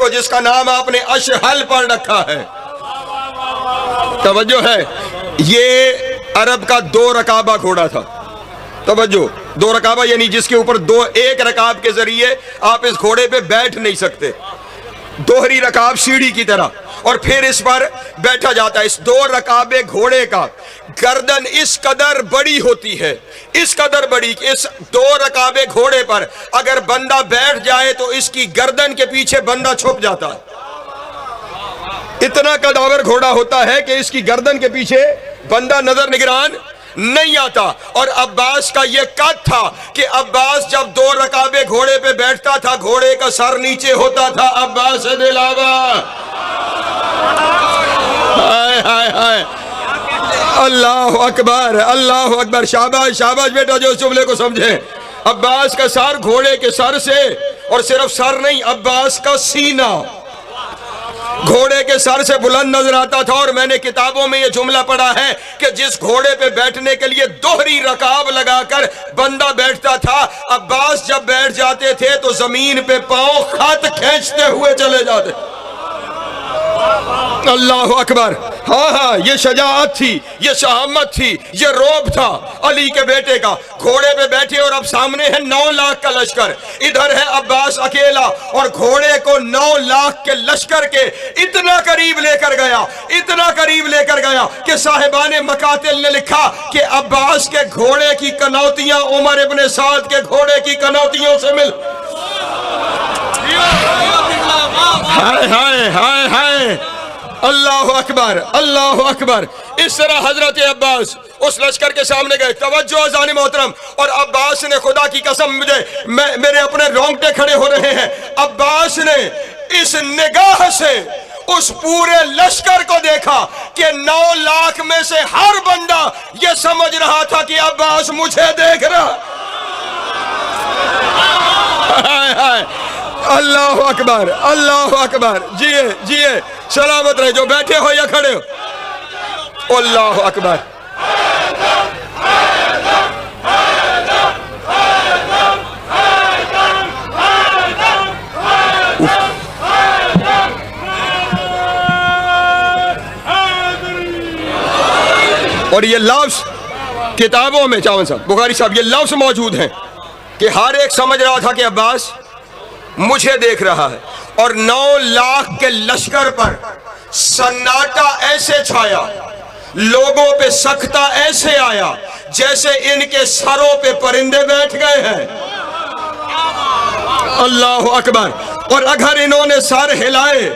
को जिसका नाम आपने अशहल पर रखा है। तवज्जो है, ये अरब का 2 रकाबा घोड़ा था। तवज्जो, 2 रकाबा यानी जिसके ऊपर 1 रकाब के जरिए आप इस घोड़े पे बैठ नहीं सकते, दोहरी रकाब सीढ़ी की तरह, और फिर इस पर बैठा जाता है। इस 2 रकाबे घोड़े का गर्दन इस कदर बड़ी होती है, इस कदर बड़ी कि इस 2 रकाबे घोड़े पर अगर बंदा बैठ जाए तो इसकी गर्दन के पीछे बंदा छुप जाता है। इतना कदावर घोड़ा होता है कि इसकी गर्दन के पीछे बंदा नजर निगरान नहीं आता। और अब्बास का यह कद था कि अब्बास जब 2 रकाबे घोड़े पे बैठता था, घोड़े का सर नीचे होता था। अब्बास से दिलावा, हाय हाय हाय, अल्लाह अकबर, अल्लाह अकबर। शाबाश शाबाश बेटा जो इस जुमले को समझे। अब्बास का सर घोड़े के सर से, और सिर्फ सर नहीं, अब्बास का सीना घोड़े के सर से बुलंद नजर आता था। और मैंने किताबों में यह जुमला पढ़ा है कि जिस घोड़े पे बैठने के लिए दोहरी रकाब लगाकर बंदा बैठता था, अब्बास जब बैठ जाते थे तो जमीन पे पांव खत खींचते हुए चले जाते। अल्लाह अकबर। हाँ हाँ, ये शजाअत थी, ये शहामत थी, ये रोब था अली के बेटे का। घोड़े पे बैठे और अब सामने है 9 लाख का लश्कर, इधर है अब्बास अकेला, और घोड़े को 9 लाख के लश्कर के इतना करीब लेकर गया, इतना करीब लेकर गया कि साहिबाने मकातिल ने लिखा कि अब्बास के घोड़े की कनौतियां उमर इब्ने साद के घोड़े की कनौतियों से मिल। हाय हाय हाय हाय, अल्लाह अकबर, अल्लाह अकबर। इस तरह हजरत अब्बास उस लश्कर के सामने गए। तवज्जो अज़ान मोहतरम। और अब्बास ने, खुदा की कसम, मेरे अपने रोंगटे खड़े हो रहे हैं। अब्बास ने इस निगाह से उस पूरे लश्कर को देखा कि 9 लाख में से हर बंदा यह समझ रहा था कि अब्बास मुझे देख रहा। हाय हाय, अल्लाह अकबर, अल्लाह अकबर। जिए जिए, सलामत रहे, जो बैठे हो या खड़े हो। अल्लाह अकबर। और ये लफ्ज किताबों में, चावन साहब, बुखारी साहब, ये लफ्ज मौजूद हैं कि हर एक समझ रहा था कि अब्बास मुझे देख रहा है। और 9 लाख के लश्कर पर सन्नाटा ऐसे छाया, लोगों पे सख्ता ऐसे आया जैसे इनके सरों पे परिंदे बैठ गए हैं। अल्लाह अकबर। और अगर इन्होंने सर हिलाए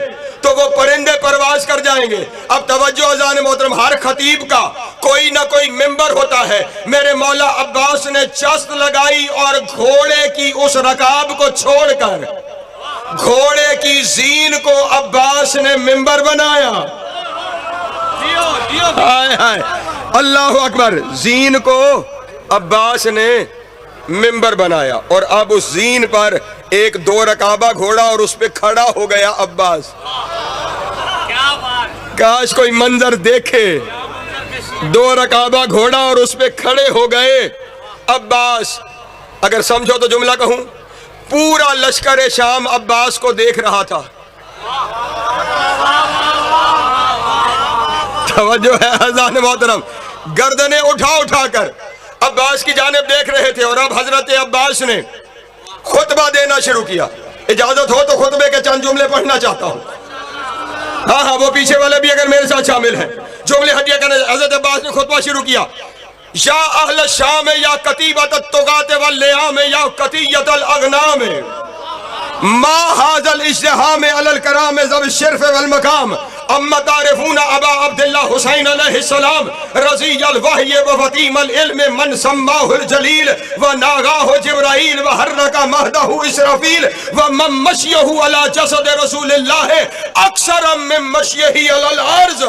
तो वो परिंदे परवाज कर जाएंगे। अब तवज्जो अज़ान मोहतरम, हर खतीब का कोई ना कोई मिंबर होता है। मेरे मौला अब्बास ने चस्त लगाई और घोड़े की उस रकाब को छोड़कर घोड़े की जीन को अब्बास ने मिंबर बनाया। हाय हाय, अल्लाह अकबर। जीन को अब्बास ने मिंबर बनाया, और अब उस जीन पर एक 2 रकाबा घोड़ा, और उस पे खड़ा हो गया अब्बास। काश कोई मंजर देखे, 2 रकाबा घोड़ा और उस पे खड़े हो गए अब्बास। अगर समझो तो जुमला कहूं, पूरा लश्कर शाम अब्बास को देख रहा था। तवज्जो है अज़ान मोहतरम। गर्दने उठा उठाकर अब्बास की जानिब देख रहे थे। और अब हजरत अब्बास ने खुतबा देना शुरू किया। इजाजत हो तो खुतबे के चंद जुमले पढ़ना चाहता हूं। हाँ हाँ, वो पीछे वाले भी अगर मेरे साथ शामिल हैं। जुमले हदिया करने। हजरत अब्बास ने खुतबा शुरू किया। या अहल शाम या कतीबत तुगात वल्लियाम या कतियत अल अगनाम मा हाज़ल इज्तिहाम अलल कराम ज़ब शिर्फ वल मकाम अम्मा तारिफून अबा अब्दुल्लाह हुसैन अलैहिस्सलाम रज़ी अल वही व फतीम अल इल्म मन सम्माहुल जलील व नागाहु जिब्राइल व हर्रका महदहु इसराफील व मम मशियहु अला जसद रसूलिल्लाह अक्सर मिन मशियही अलल अर्ज़।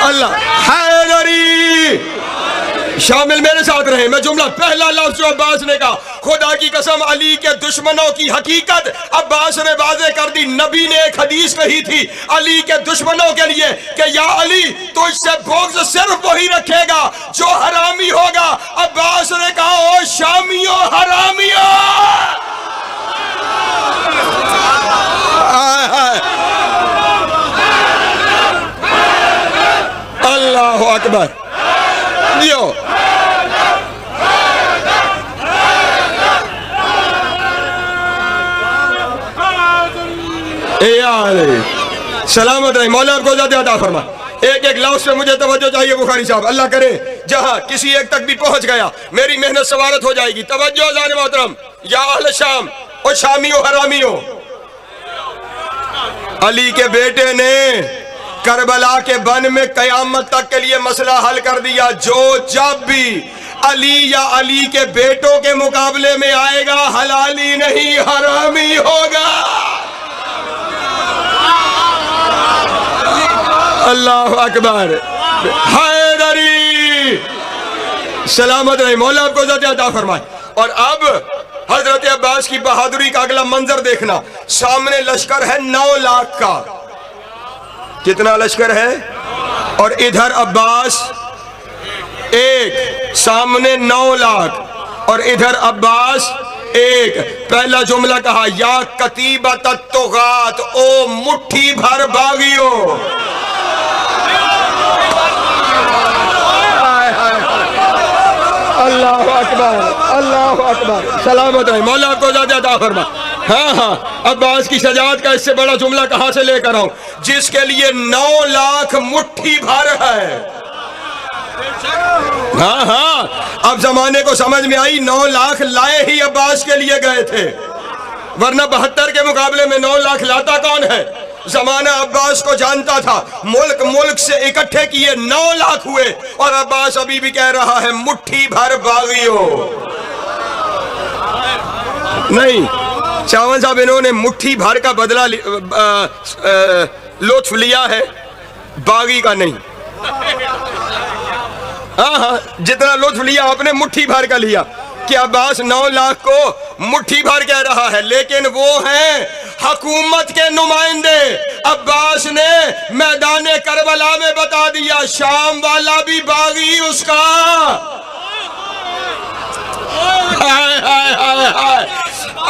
अल्लाह हैदरी। शामिल मेरे साथ रहे। मैं जुमला पहला लफ्ज़ जो अब्बास ने कहा, खुदा की कसम अली के दुश्मनों की हकीकत अब्बास ने वाज़े कर दी। नबी ने एक हदीस कही थी अली के दुश्मनों के लिए कि या अली तुझसे बुग़्ज़ सिर्फ वही रखेगा जो हरामी होगा। अब्बास ने कहा, ओ शामियों हरामियों, अकबर। जियो सलामत रहे, मौला आपको ज़्यादा अता फरमा। एक एक लफ्ज़ पे मुझे तवज्जो चाहिए बुखारी साहब। अल्लाह करे जहां किसी एक तक भी पहुंच गया मेरी मेहनत सवारत हो जाएगी। तवज्जो अज़ान मोहतरम, या अहले शाम और शामियों हरामियों, अली के बेटे ने करबला के बन में कयामत तक के लिए मसला हल कर दिया। जो जब भी अली या अली के बेटों के मुकाबले में आएगा हलाली नहीं हरामी होगा। अल्लाह अकबर। हैदरी सलामत रहे, मौला आपको ज़्यादा अता फरमाए। और अब हजरत अब्बास की बहादुरी का अगला मंजर देखना। सामने लश्कर है 9 लाख का। कितना लश्कर है? और इधर अब्बास एक, सामने 9 लाख और इधर अब्बास एक। पहला जुमला कहा या कतीबत तुगात, ओ मुट्ठी भर बागियों। अल्लाह अकबर, अल्लाह अकबर। सलामत है, मौला आपको ज़्यादा अता फरमा। हाँ हाँ, अब्बास की शजाअत का इससे बड़ा जुमला कहाँ से लेकर आऊं, जिसके लिए 9 लाख मुट्ठी भर है। हाँ हाँ, अब जमाने को समझ में आई, 9 लाख लाए ही अब्बास के लिए गए थे, वरना 72 के मुकाबले में 9 लाख लाता कौन है? जमाना अब्बास को जानता था। मुल्क मुल्क से इकट्ठे किए 9 लाख हुए और अब्बास अभी भी कह रहा है मुट्ठी भर बागियों। नहीं चावल साहब, इन्होंने मुट्ठी भर का बदला लुत्फ लिया है, बागी का नहीं। हाँ हाँ, जितना लुत्फ लिया आपने मुट्ठी भर का लिया कि अब्बास 9 लाख को मुट्ठी भर कह रहा है, लेकिन वो हैं हुकूमत के नुमाइंदे। अब्बास ने मैदान करबला में बता दिया शाम वाला भी बागी उसका। हाय हाय हाय हाय,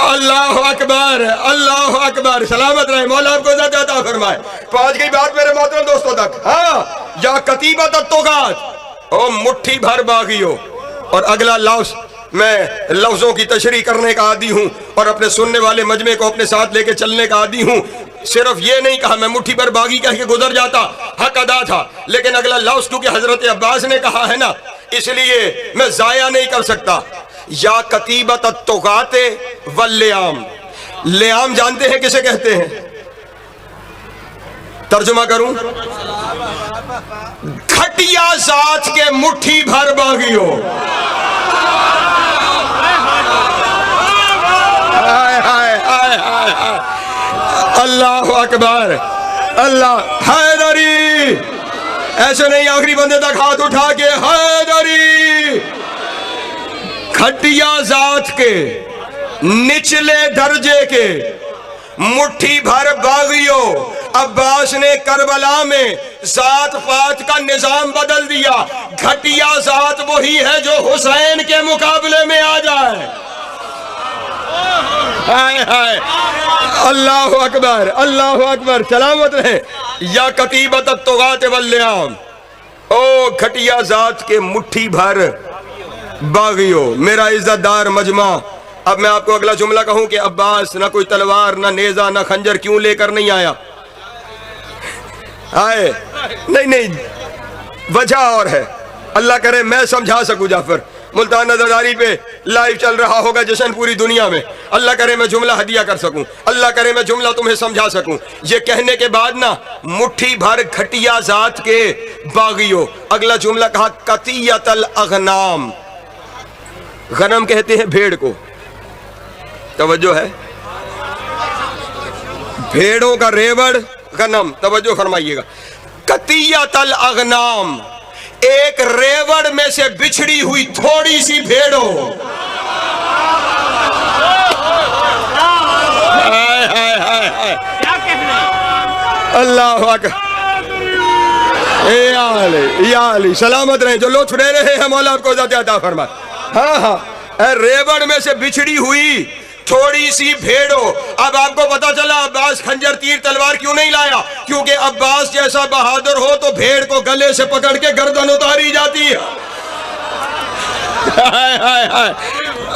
अल्लाह अकबर, अल्लाह अकबर। सलामत रहे, मौला आपको ज़्यादा अता फरमाए। पहुंच गई बात मेरे मोहतरम दोस्तों तक। हाँ, या कतीबत तुगात, ओ मुट्ठी भर बागियों। और अगला लफ्ज़, मैं लफ्ज़ों की तशरीह करने का आदी हूँ और अपने सुनने वाले मजमे को अपने साथ लेके चलने का आदी हूँ। सिर्फ ये नहीं कहा मैं मुट्ठी भर बागी कह के गुजर जाता, हक अदा था, लेकिन अगला लफ्ज़ क्योंकि हजरत अब्बास ने कहा है ना, इसलिए मैं जाया नहीं कर सकता। या कतीबत तुगाते वल्लियाम। लियाम जानते हैं किसे कहते हैं? तर्जुमा करूं, घटिया जात के मुट्ठी भर बागियों। हाय हाय हाय हाय हाय, अल्लाह अकबर, अल्लाह। हैदरी, ऐसे नहीं आखिरी बंदे तक हाथ उठा के हैदरी। घटिया जात के, निचले दर्जे के मुट्ठी भर बागियों। अब्बास ने करबला में जात पात का निजाम बदल दिया। घटिया जात वही है जो हुसैन के मुकाबले में आ जाए। हाय हाय, अल्लाह अकबर, अल्लाह अकबर। सलामत रहे, या कतीबत तुगात वल्लियाम, ओ घटिया जात के मुट्ठी भर बागियों। मेरा इज्जतदार मजमा, अब मैं आपको अगला जुमला कहूं कि अब्बास ना कोई तलवार, ना नेजा, ना खंजर क्यों लेकर नहीं आया? आए नहीं नहीं, वजह और है। अल्लाह करे मैं समझा सकूं। जाफर मुल्तान नजरदारी पे लाइव चल रहा होगा जश्न पूरी दुनिया में। अल्लाह करे मैं जुमला हदिया कर सकूं, अल्लाह करे मैं जुमला तुम्हें समझा सकूं। ये कहने के बाद ना मुट्ठी भर घटिया जात के बागियों। अगला जुमला कहा कतियतल अगनाम। गनम कहते हैं भेड़ को, तवज्जो है, भेड़ों का रेवड़ गनम। तवज्जो फरमाइएगा, कतियतल अगनाम, एक रेवड़ में से बिछड़ी हुई थोड़ी सी भेड़ों। हाय हाय हाय हाय, अल्लाह अकबर। सलामत रहे, जो लुत्फ ले रहे हैं मौला आपको ज़्यादा अता फरमाए। हाँ हाँ, रेवड़ में से बिछड़ी हुई थोड़ी सी भेड़ हो। अब आपको पता चला अब्बास खंजर तीर तलवार क्यों नहीं लाया, क्योंकि अब्बास जैसा बहादुर हो तो भेड़ को गले से पकड़ के गर्दन उतारी जाती है। हाय हाय हाय,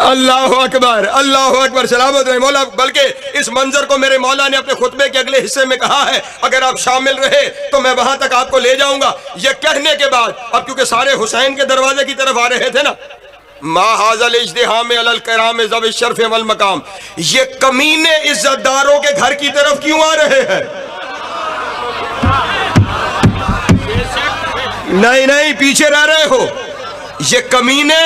अल्लाह अकबर, अल्लाह अकबर, सलामत रहे मौला। बल्कि इस मंजर को मेरे मौला ने अपने खुतबे के अगले हिस्से में कहा है, अगर आप शामिल रहे तो मैं वहां तक आपको ले जाऊंगा। यह कहने के बाद, अब क्योंकि सारे हुसैन के दरवाजे की तरफ आ रहे थे ना, माहाज़ल इज्तिहाम अलल कराम ज़वी शर्फ वल मकाम, ये कमीने इज्जतदारों के घर की तरफ क्यों आ रहे हैं? नहीं नहीं, पीछे रह रहे हो। ये कमीने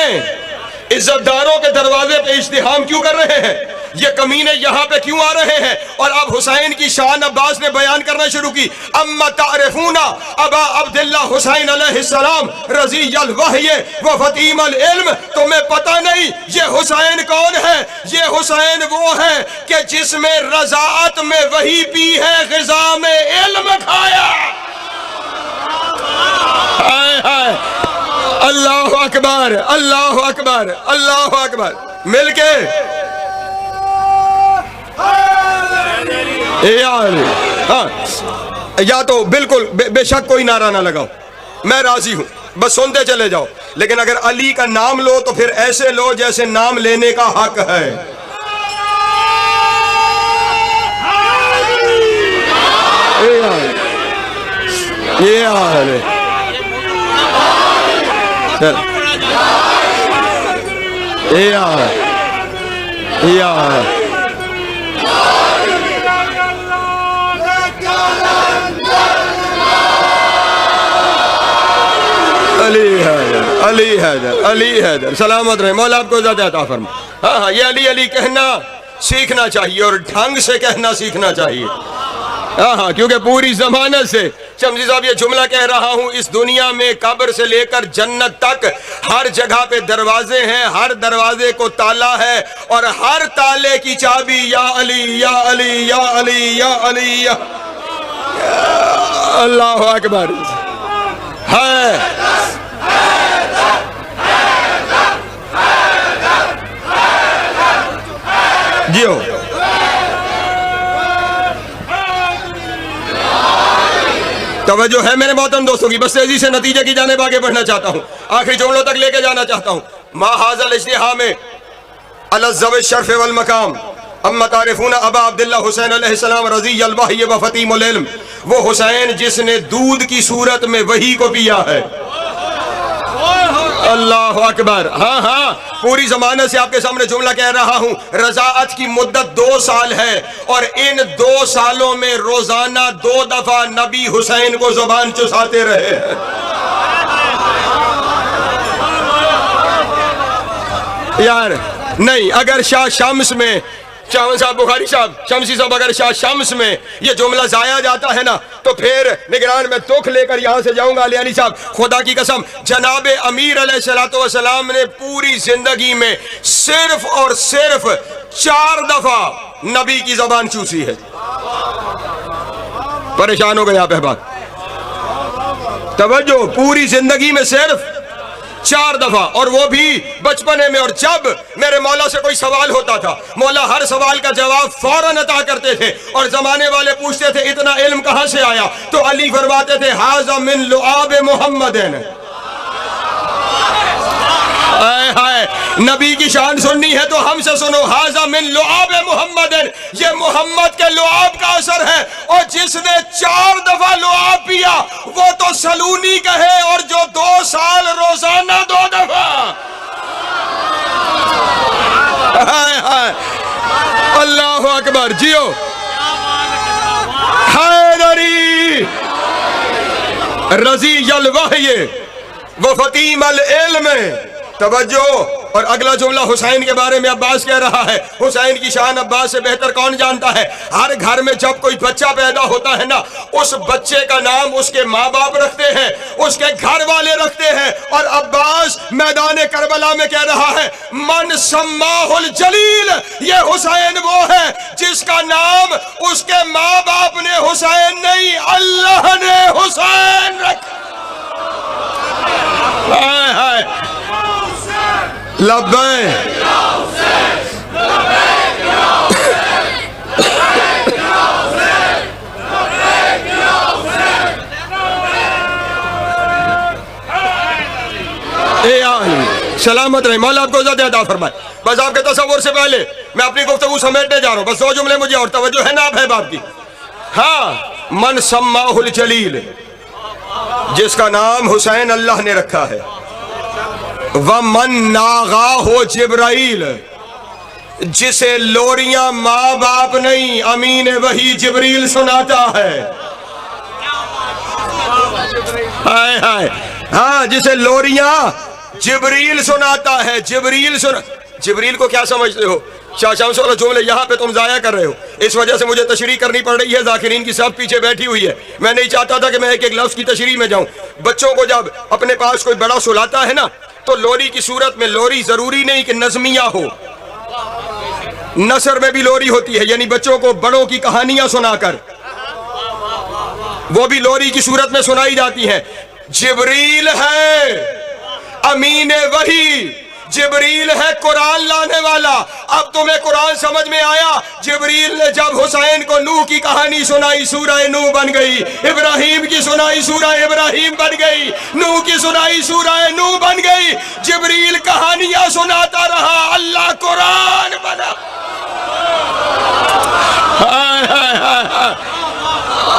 इज्जतदारों के दरवाजे पे इज्तिहाम क्यों कर रहे हैं? ये कमीने यहाँ पे क्यों आ रहे हैं? और अब हुसैन की शान अब्बास ने बयान करना शुरू की। अम्मा तारिफूना अबा अब्दुल्ला हुसैन अलैहिस्सलाम रज़ियल वह्य व फतीमल इल्म, तुम्हें पता नहीं ये हुसैन कौन है? ये हुसैन वो है कि जिसमें रज़ाअत में वही पी है, ग़िज़ा में इल्म खाया। हाय हाय, अल्लाह अकबर, अल्लाह अकबर, अल्लाह अकबर। मिलके यार, हाँ, या तो बिल्कुल बेशक कोई नारा ना लगाओ, मैं राजी हूं, बस सुनते चले जाओ। लेकिन अगर अली का नाम लो तो फिर ऐसे लो जैसे नाम लेने का हक है। ये यार अली हैदर, अली हैदर, अली हैदर, सलामत रहे मौला, आपको ज़्यादा अता फरमा। हाँ हाँ, ये अली अली कहना सीखना चाहिए और ढंग से कहना सीखना चाहिए। हाँ हाँ, क्योंकि पूरी जमानत से शमसी साहब ये जुमला कह रहा हूँ, इस दुनिया में कब्र से लेकर जन्नत तक हर जगह पे दरवाजे हैं, हर दरवाजे को ताला है और हर ताले की चाबी या अली या अली या अली या अली या अल्लाह अकबर है। जियो तवज्जो है मेरे मोहतरम दोस्तों की, बस तेजी से नतीजे की जानिब आगे बढ़ना चाहता हूँ, आखिरी जुमलों तक लेके जाना चाहता हूँ। माहाज़ल इज्तिहाम अलल ज़वी शर्फ वल मकाम अम्मा तारिफूना अबा अब्दुल्ला हुसैन अलैहिस्सलाम रज़ियल वह्य व फतीमुल इल्म, वो हुसैन जिसने दूध की सूरत में वही को पिया है। अल्लाह अकबर। हाँ हाँ, पूरी जमाने से आपके सामने जुमला कह रहा हूं, रज़ाअत की मुद्दत 2 साल है और इन 2 सालों में रोजाना 2 दफा नबी हुसैन को जुबान चुसाते रहे हैं। यार नहीं, अगर शाह शम्स में चावन साहब, बुखारी साहब, शमसी साहब, अगर शाह शम्स में ये जुमला जाया जाता है ना तो फिर निगरान में दुख लेकर यहां से जाऊंगा। अली साहब, खुदा की कसम, जनाब अमीर अलैहिस्सलातु वस्सलाम ने पूरी जिंदगी में सिर्फ और सिर्फ 4 दफा नबी की जबान चूसी है। परेशान हो गए आप अहबाब, तवज्जो, पूरी जिंदगी में सिर्फ 4 दफा, और वो भी बचपने में। और जब मेरे मौला से कोई सवाल होता था, मौला हर सवाल का जवाब फौरन अता करते थे। और जमाने वाले पूछते थे इतना इल्म कहां से आया, तो अली फरमाते थे हाज़ा मिन लुआब मुहम्मदिन। हाय, नबी की शान सुननी है तो हमसे सुनो, हाज़ा मिन लुआब मुहम्मदिन, ये मोहम्मद के लुआब का असर है। और जिसने 4 दफा लुआब पिया वो तो सलूनी कहे, और जो 2 साल रोजाना 2 दफा। हाय हाय, अल्लाह अकबर, जियो हैदरी रज़ियल वह्य व फतीमल इल्म। तवज्जो, और अगला जुमला हुसैन के बारे में अब्बास कह रहा है। हुसैन की शान अब्बास से बेहतर कौन जानता है? हर घर में जब कोई बच्चा पैदा होता है ना, उस बच्चे का नाम उसके माँ बाप रखते हैं, उसके घर वाले रखते हैं। और अब्बास मैदान करबला में कह रहा है मन सम्माहुल जलील, ये हुसैन वो है जिसका नाम उसके माँ बाप ने हुसैन नहीं, अल्लाह ने हुसैन रखा। हाय हाय, लब्बैक सलामत रहे, मौला आपको इज़्ज़त अता फरमाए। बस आपके तसव्वुर से पहले मैं अपनी गुफ्तगू समेटने जा रहा हूँ, बस 2 जुमले मुझे और तवज्जो है ना आप है बाप की। हाँ, मन सम्माहुल जलील, जिसका नाम हुसैन अल्लाह ने रखा है, व मन नागा हो जिब्राइल, जिसे लोरियां माँ बाप नहीं अमीन वही जिब्रील सुनाता है। हाय हाय, हाँ, जिसे लोरियां जिब्रील सुनाता है। जिब्रील को क्या समझते हो? शाशाम वाला जुमले यहाँ पे तुम जाया कर रहे हो, इस वजह से मुझे तशरीह करनी पड़ रही है। जाकिरीन की सब पीछे बैठी हुई है, मैं नहीं चाहता था कि मैं एक एक लफ्ज की तशरीह में जाऊं। बच्चों को जब अपने पास कोई बड़ा सुलाता है ना, तो लोरी की सूरत में, लोरी जरूरी नहीं कि नज़मिया हो, नसर में भी लोरी होती है, यानी बच्चों को बड़ों की कहानियां सुनाकर वो भी लोरी की सूरत में सुनाई जाती है। जिब्रील है अमीन वही, जिब्रील है कुरान लाने वाला। अब तुम्हें कुरान समझ में आया? जिब्रील ने जब हुसैन को नूह की कहानी सुनाई, सूरह नूह बन गई। इब्राहिम की सुनाई, सूरह इब्राहिम बन गई। नूह की सुनाई, सूरह नूह बन गई। जिब्रील कहानियां सुनाता रहा, अल्लाह कुरान बना।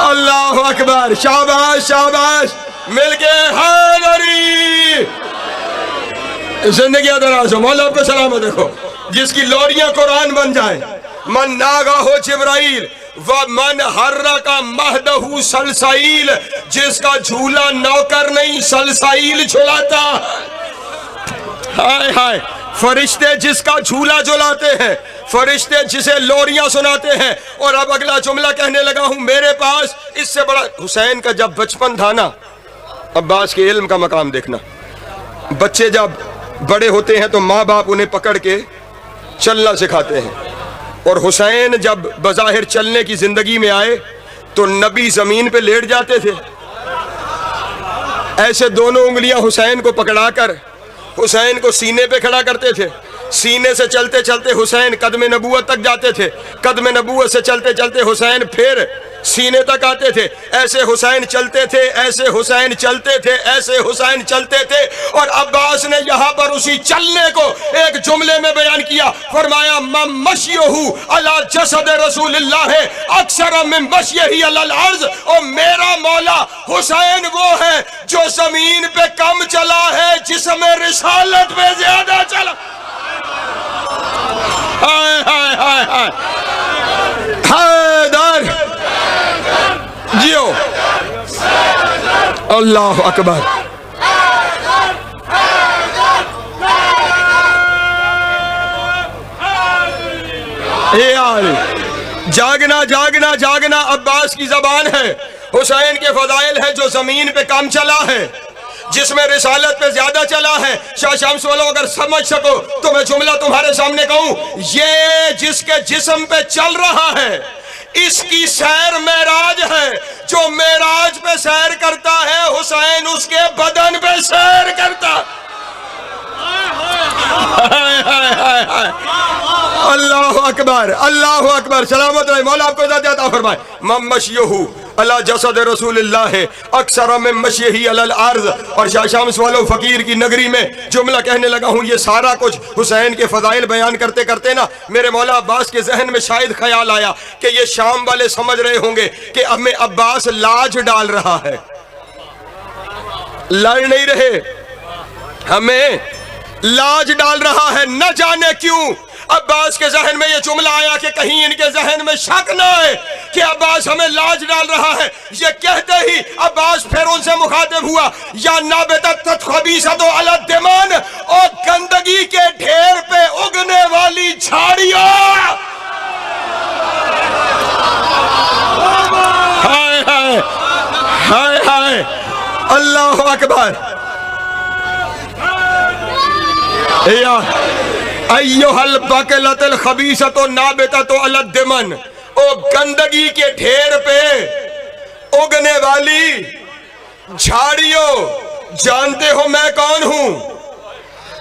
अल्लाह अकबर, शाबाश शाबाश, मिलके हैदरी, जिंदगी दराज हो, मौला आपको सलामत रखो। जिसकी लोरियां कुरान बन जाए। मन नागा हो जिब्राइल व मन हर्रा का महदहू सलसाइल, जिसका झूला नौकर नहीं सलसाइल झुलाता। हाय हाय, फरिश्ते जिसका झूला झुलाते हैं, फरिश्ते जिसे लोरियां सुनाते हैं। और अब अगला जुमला कहने लगा हूं, मेरे पास इससे बड़ा। हुसैन का जब बचपन था ना, अब्बास के इल्म का मकाम देखना। बच्चे जब बड़े होते हैं तो माँ बाप उन्हें पकड़ के चलना सिखाते हैं, और हुसैन जब बज़ाहिर चलने की जिंदगी में आए तो नबी जमीन पे लेट जाते थे। ऐसे दोनों उंगलियां हुसैन को पकड़ाकर हुसैन को सीने पे खड़ा करते थे। सीने से चलते चलते हुसैन कदम नबूवत तक जाते थे। कदम नबूवत से चलते चलते हुसैन फिर सीने तक आते थे। ऐसे हुसैन चलते थे, ऐसे हुसैन चलते थे, ऐसे हुसैन चलते थे। और अब्बास ने यहाँ पर उसी चलने को एक जुमले में बयान किया, फरमाया ममशियहु अला जसद रसूलिल्लाह अक्सर मिन मशियही अलल अर्ज़। और मेरा मौला हुसैन वो है जो जमीन पे कम चला है, जिसमें रिसालत पे ज्यादा चला। हाय हाय हाय हाय, हैदर जियो, अल्लाह अकबर। यार जागना जागना जागना अब्बास की जबान है। हुसैन के फजाइल है जो जमीन पे कम चला है, जिसमें रिसालत पे ज्यादा चला है। शाह शम्स वालों, अगर समझ सको तो मैं जुमला तुम्हारे सामने कहूं, ये जिसके जिस्म पे चल रहा है इसकी सैर मेराज है। जो मेराज पे सैर करता है हुसैन उसके बदन पे सैर करता। अल्लाह अकबर, अल्लाह अकबर, सलामत रहे, मौला आपको इज़्ज़त अता फरमाए। ममशियहु अला जसद रसूलिल्लाह अक्सर मिन मशियही अलल अर्ज़। और शाह शम्स वालों, फकीर की नगरी में जुमला कहने लगा हूँ। ये सारा कुछ हुसैन के फजाइल बयान करते करते ना मेरे मौला अब्बास के जहन में शायद ख्याल आया कि ये शाम वाले समझ रहे होंगे कि अब में अब्बास लाज डाल रहा है। लड़ नहीं रहे, हमें लाज डाल रहा है। न जाने क्यों अब्बास के जहन में यह जुमला आया कि कहीं इनके जहन में शक ना आए कि अब्बास हमें लाज डाल रहा है। ये कहते ही अब्बास फिर उनसे मुखातिब हुआ, या नाबितत खबीसतो अला दिमान, और गंदगी के ढेर पे उगने वाली झाड़ियां। हाय हाय हाय हाय, अल्लाह अकबर। अय्युहल बकलतल खबीसतो नाबिततो अला दिमन, ओ गंदगी के ढेर पे उगने वाली झाड़ियों, जानते हो मैं कौन हूं?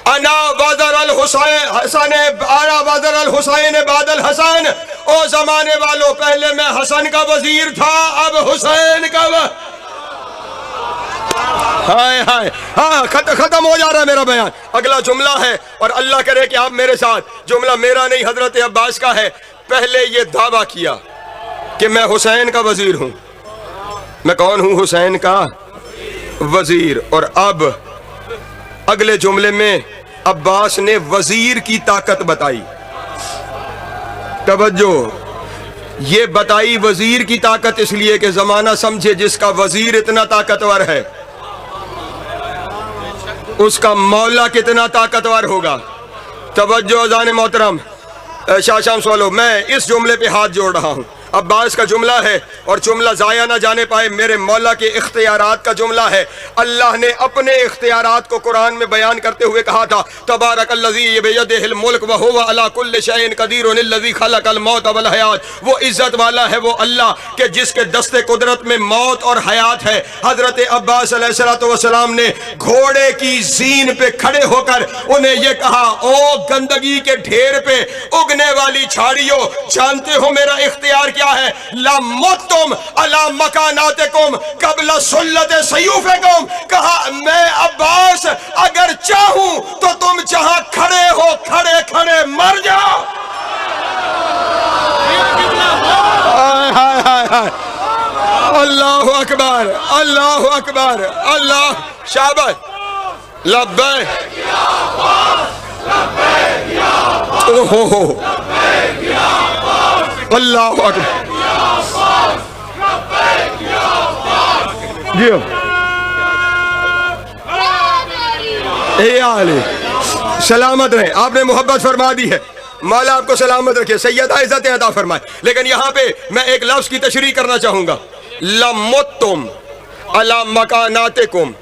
अना वज़र अल हुसैन हसन, आना वज़र अल हुसैन बादल हसन। ओ जमाने वालों, पहले मैं हसन का वजीर था, अब हुसैन का हाय हाय, हाँ खत्म हो जा रहा है मेरा बयान। अगला जुमला है और अल्लाह करे कि आप मेरे साथ, जुमला मेरा नहीं हजरत अब्बास का है। पहले ये दावा किया कि मैं हुसैन का वजीर हूं। मैं कौन हूं? हुसैन का वजीर। और अब अगले जुमले में अब्बास ने वजीर की ताकत बताई। तवज्जो, ये बताई वजीर की ताकत इसलिए कि जमाना समझे जिसका वजीर इतना ताकतवर है उसका मौला कितना ताकतवर होगा। तवज्जो अज़ान मोहतरम, शाह शाम सोलो, मैं इस जुमले पे हाथ जोड़ रहा हूं। अब्बास का जुमला है और जुमला जाया ना जाने पाए, मेरे मौला के इख्तियारात का जुमला है। अल्लाह ने अपने इख्तियारात को कुरान में बयान करते हुए कहा था, तबारकल्लज़ी बियदिहिल मुल्क व हुवा अला कुल्लि शैइन क़दीरुन अल्लज़ी खलक़ल मौत वल हयात। वो इज्जत वाला है वो अल्लाह के जिसके दस्ते कुदरत में मौत और हयात है। हजरत अब्बास अलैहिस्सलाम ने घोड़े की ज़ीन पे खड़े होकर उन्हें ये कहा, ओ गंदगी के ढेर पे उगने वाली झाड़ियों, जानते हो मेरा इख्तियार क्या है? ला मुत्तुम अला मकानातिकुम कबला सुल्लत सयूफिकुम। कहा मैं अब्बास अगर चाहूं तो तुम जहां खड़े हो खड़े खड़े मर जाओ। हाय हाय हाय, अल्लाहु अकबर, अल्लाहु अकबर, अल्लाह, शाबाश, लब्बैक या अब्बास, लब्बैक या अब्बास, ओहो अल्लाह अकबर, सलामत रहे। आपने मोहब्बत फरमा दी है, मौला आपको सलामत रखे, सैयदा इज्जत अता फरमाए। लेकिन यहाँ पे मैं एक लफ्ज की तशरीह करना चाहूंगा, लमुत्तुम अला मकानातिकुम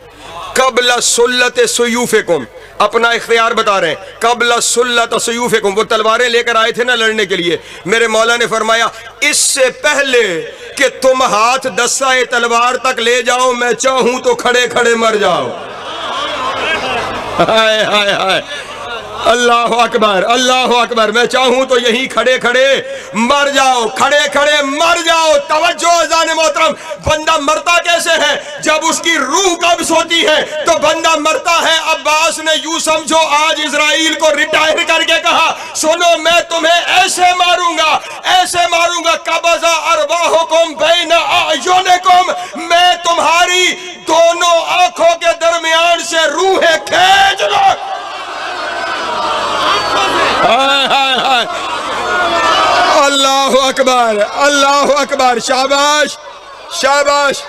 कबला सुल्लत सुयूफिकुम। अपना इख्तियार बता रहे हैं, कबला सुल्लत सुयूफिकुम। वो तलवारें लेकर आए थे ना लड़ने के लिए, मेरे मौला ने फरमाया इससे पहले कि तुम हाथ दस्ताए तलवार तक ले जाओ, मैं चाहूं तो खड़े खड़े मर जाओ। हाय हाय हाय, अल्लाह अकबर, अल्लाह अकबर, मैं चाहूं तो यहीं खड़े खड़े मर जाओ, खड़े खड़े मर जाओ। तवज्जो अज़ान मोहतरम, बंदा मरता कैसे है? जब उसकी रूह कब्ज़ होती है तो बंदा मरता है। अब्बास ने यूं समझो आज इजराइल को रिटायर करके कहा, सुनो मैं तुम्हें ऐसे मारूंगा, ऐसे मारूंगा, कबज़ा अरवाहुकुम बैन अयुनिकुम, मैं तुम्हारी दोनों आंखों के दरमियान से रूहें खींच लो। हाय हाय हाय, अल्लाह अकबर, अल्लाह अकबर, शाबाश शाबाश।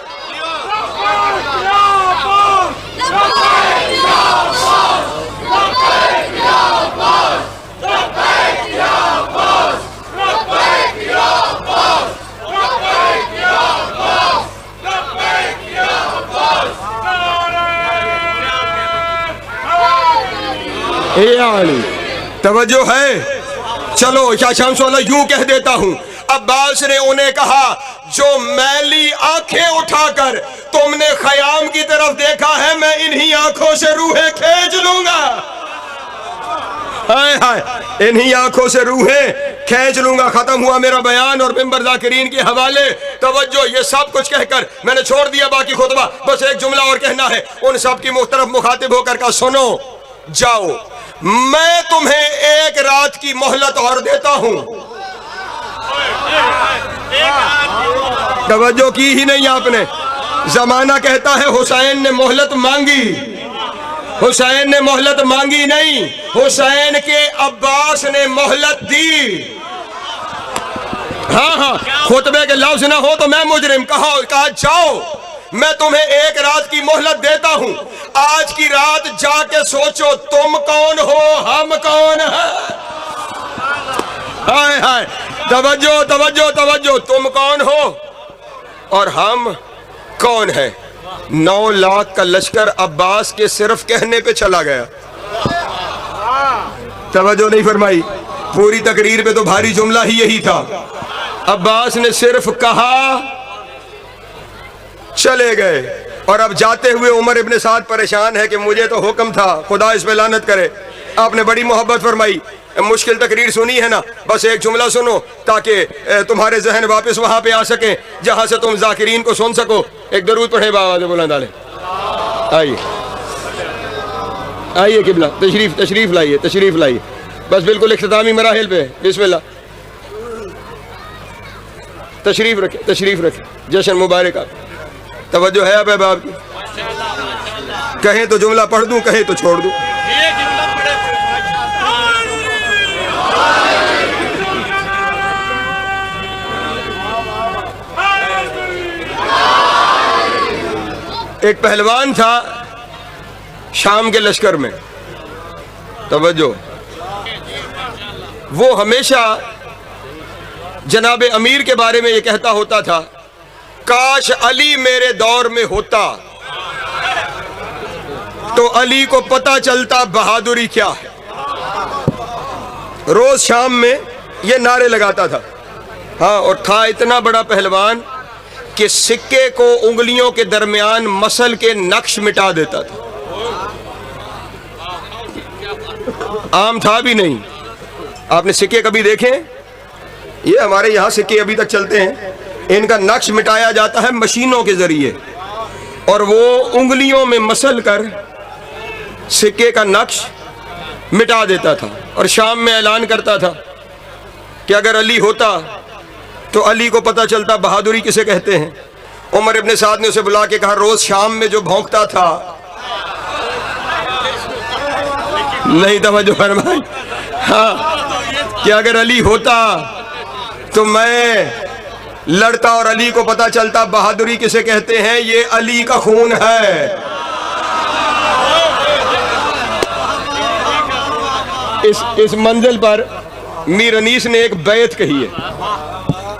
तवज्जो है, चलो शाह शमसुल्लाह यूं कह देता हूं, अब्बास ने उन्हें कहा जो मैली आंखें उठाकर तुमने खयाम की तरफ देखा है, मैं इन्हीं आंखों से रूहें खींच लूंगा। हाय हाय, इन्हीं आंखों से रूहें खींच लूंगा। खत्म हुआ मेरा बयान और मिंबर ज़ाकिरीन के हवाले। तवज्जो, ये सब कुछ कहकर मैंने छोड़ दिया बाकी खुतबा, बस एक जुमला और कहना है उन सब की मुख्तरफ मुखातिब होकर का, सुनो जाओ मैं तुम्हें एक रात की मोहलत और देता हूं। तवज्जो की ही नहीं आपने। जमाना कहता है हुसैन ने मोहलत मांगी, हुसैन ने मोहलत मांगी नहीं, हुसैन के अब्बास ने मोहलत दी। हाँ हाँ, खुतबे के लफ्ज ना हो तो मैं मुजरिम। कहा जाओ मैं तुम्हें एक रात की मोहलत देता हूं, आज की रात जाके सोचो तुम कौन हो, हम कौन है। हाय हाय, तवज्जो तवज्जो तवज्जो, तुम कौन हो और हम कौन है। 9 लाख का लश्कर अब्बास के सिर्फ कहने पे चला गया। तवज्जो नहीं फरमाई, पूरी तकरीर पे तो भारी जुमला ही यही था। अब्बास ने सिर्फ कहा, चले गए। और अब जाते हुए उमर इब्ने साद परेशान है कि मुझे तो हुक्म था, खुदा इस पे लानत करे, आपने बड़ी मोहब्बत फरमाई, मुश्किल तकरीर सुनी है ना, बस एक जुमला सुनो ताकि तुम्हारे जहन वापस वहां पे आ सके जहां से तुम जाकिरीन को सुन सको। एक दरूद पढ़े बाबा बुलंद वाले। आइए आइए किबला, तशरीफ लाइए। बस बिल्कुल इख्तितामी मराहिल पे, बिस्मिल्लाह। तशरीफ रखें। जश्न मुबारक आप। तवज्जो है अब आपकी? कहें तो जुमला पढ़ दूं, कहें तो छोड़ दूं। एक पहलवान था शाम के लश्कर में, तवज्जो, वो हमेशा जनाब अमीर के बारे में ये कहता होता था, काश अली मेरे दौर में होता तो अली को पता चलता बहादुरी क्या है। रोज शाम में ये नारे लगाता था। हाँ, और था इतना बड़ा पहलवान कि सिक्के को उंगलियों के दरमियान मसल के नक्श मिटा देता था। आम था भी नहीं। आपने सिक्के कभी देखे? ये हमारे यहाँ सिक्के अभी तक चलते हैं, इनका नक्श मिटाया जाता है मशीनों के जरिए, और वो उंगलियों में मसल कर सिक्के का नक्श मिटा देता था। और शाम में ऐलान करता था कि अगर अली होता तो अली को पता चलता बहादुरी किसे कहते हैं। उमर इब्ने साद ने उसे बुला के कहा, रोज शाम में जो भौंकता था, नहीं तवज्जो फरमाई, हाँ, कि अगर अली होता तो मैं लड़ता और अली को पता चलता बहादुरी किसे कहते हैं, ये अली का खून है। इस मंजिल पर मीर अनीस ने एक बैत कही है,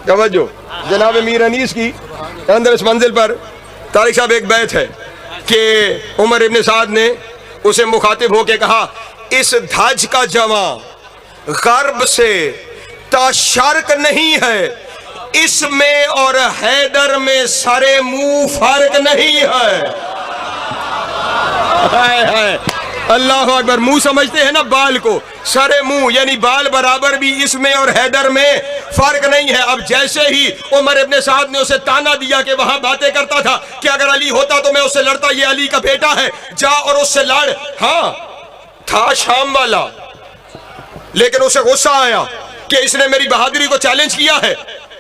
तवज्जो, जनाब मीर अनीस की अंदर इस मंजिल पर तारिक साहब एक बैत है कि उमर इब्ने साद ने उसे मुखातिब होके कहा, इस धज का जवां गर्ब से ताशर्क नहीं है, इसमें और हैदर में सरे मुंह फर्क नहीं है। हाय अल्लाह अकबर। मुंह समझते हैं ना बाल को, सरे मुंह यानी बाल बराबर भी इसमें और हैदर में फर्क नहीं है। अब जैसे ही उमर इब्ने साद ने उसे ताना दिया कि वहां बातें करता था कि अगर अली होता तो मैं उससे लड़ता, ये अली का बेटा है, जा और उससे लड़। हाँ, था शाम वाला, लेकिन उसे गुस्सा आया कि इसने मेरी बहादुरी को चैलेंज किया है।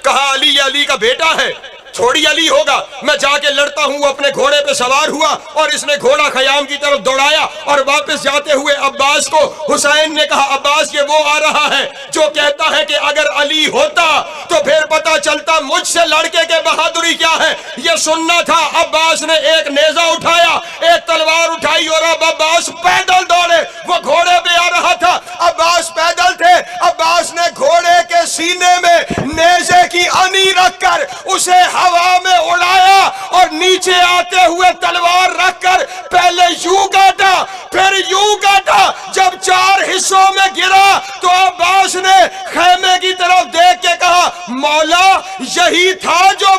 कहा, अली ये अली का बेटा है, थोड़ी अली होगा, मैं जाके लड़ता हूं। अपने घोड़े पे सवार हुआ और इसने घोड़ा खयाम की तरफ दौड़ाया, और वापस जाते हुए अब्बास को हुसैन ने कहा, अब्बास ये वो आ रहा है जो कहता है कि अगर अली होता तो फिर पता चलता मुझसे लड़के के बहादुरी क्या है। ये सुनना था। अब्बास ने एक नेजा उठाया, एक तलवार उठाई, और अब अब्बास पैदल दौड़े। वो घोड़े पे आ रहा था, अब्बास पैदल थे। अब्बास ने घोड़े के सीने में नेजे की अनी रखकर उसे हवा में उड़ाया, और नीचे आते हुए तलवार रखकर पहले यूं काटा, फिर यूं काटा। जब 4 हिस्सों में गिरा तो अब्बास ने खैमे की तरफ देख के कहा, मौला यही था जो